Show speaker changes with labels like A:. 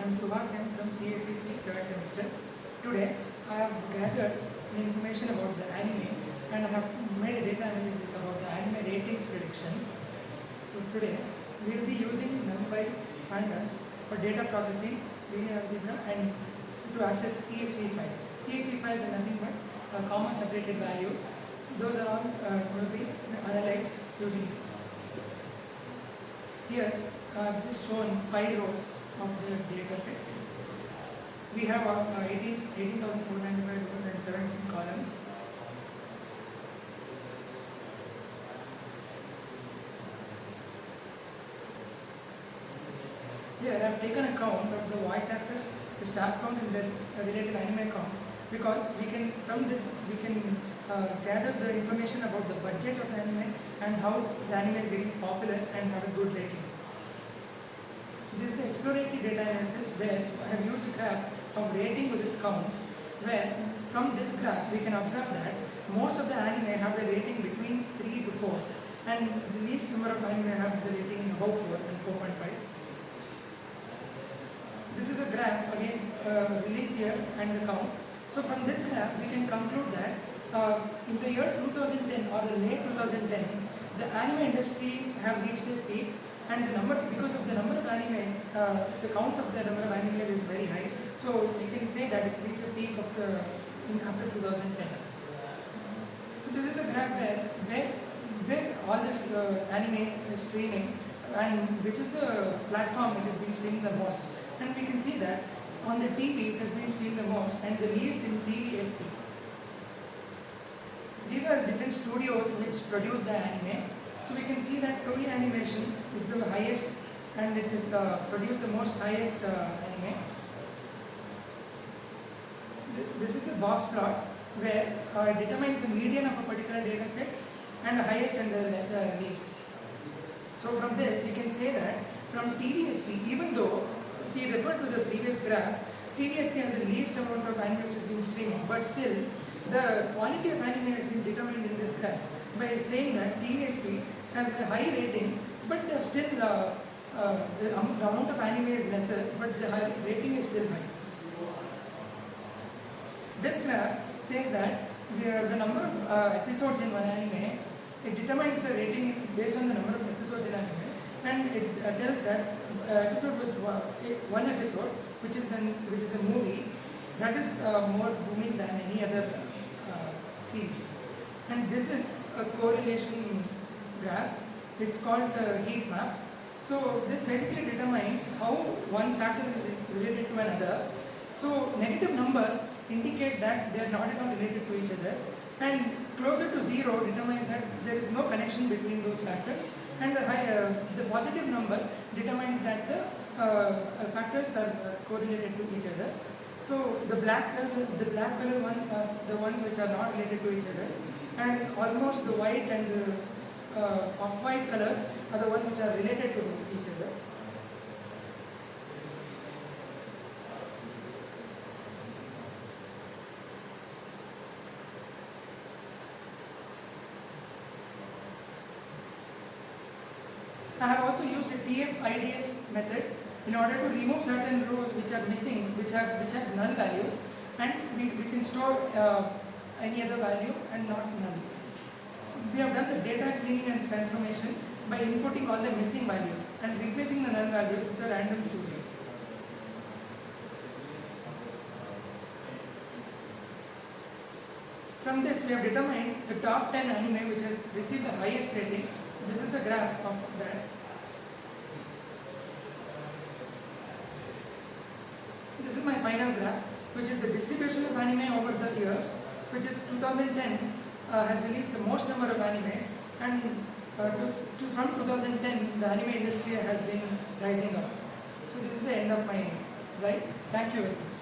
A: I'm Subhas. I'm from CACC 3rd semester. Today, I have gathered information about the anime and I have made a data analysis about the anime ratings prediction. So today, we will be using NumPy pandas for data processing, linear algebra, and to access CSV files. CSV files are nothing but comma separated values. Those are all going to be analyzed using this. Here, I have just shown 5 rows of the data set. We have 18,495 rows and 17 columns. Here I have taken account of the voice actors, the staff count and the related anime count, because from this we can gather the information about the budget of the anime and how the anime is getting popular and have a good rating. So this is the exploratory data analysis where I have used a graph of rating versus count, where from this graph we can observe that most of the anime have the rating between 3 to 4 and the least number of anime have the rating above 4 and 4.5. This is a graph against release year and the count. So from this graph we can conclude that in the year 2010 or the late 2010, the anime industries have reached their peak, and because of the number of anime, the count of the number of animes is very high. So you can say that it's reached the peak of after 2010. So this is a graph where all this anime is streaming and which is the platform it has been streaming the most. And we can see that on the TV it has been streamed the most and the least in TV SP. These are different studios which produce the anime. So we can see that Toei Animation is the highest and it is produced the most highest anime. This is the box plot where it determines the median of a particular data set and the highest and the least. So from this we can say that from TVSP, even though we refer to the previous graph, TVSP has the least amount of anime which has been streaming, but still the quality of anime has been determined in this graph by saying that TVSP has a high rating, but they have still the amount of anime is lesser, but the rating is still high. This graph says that the number of episodes in one anime, it determines the rating based on the number of episodes in anime, and it tells that episode with one episode, which is a movie, that is more booming than any other series. And this is a correlation graph. It's called the heat map. So this basically determines how one factor is related to another. So negative numbers indicate that they are not at all related to each other, and closer to 0 determines that there is no connection between those factors, and the positive number determines that the factors are correlated to each other. So the black color ones are the ones which are not related to each other, and almost the white and the off-white colors are the ones which are related to each other. I have also used a TF-IDF method in order to remove certain rows which are missing, which has null values, and we can store any other value and not null. We have done the data cleaning and transformation by inputting all the missing values and replacing the null values with a random studio. From this we have determined the top 10 anime which has received the highest ratings. So this is the graph of that. This is my final graph, which is the distribution of anime over the years, which is 2010 has released the most number of animes, and from 2010 the anime industry has been rising up. So this is the end of my slide. Thank you very much.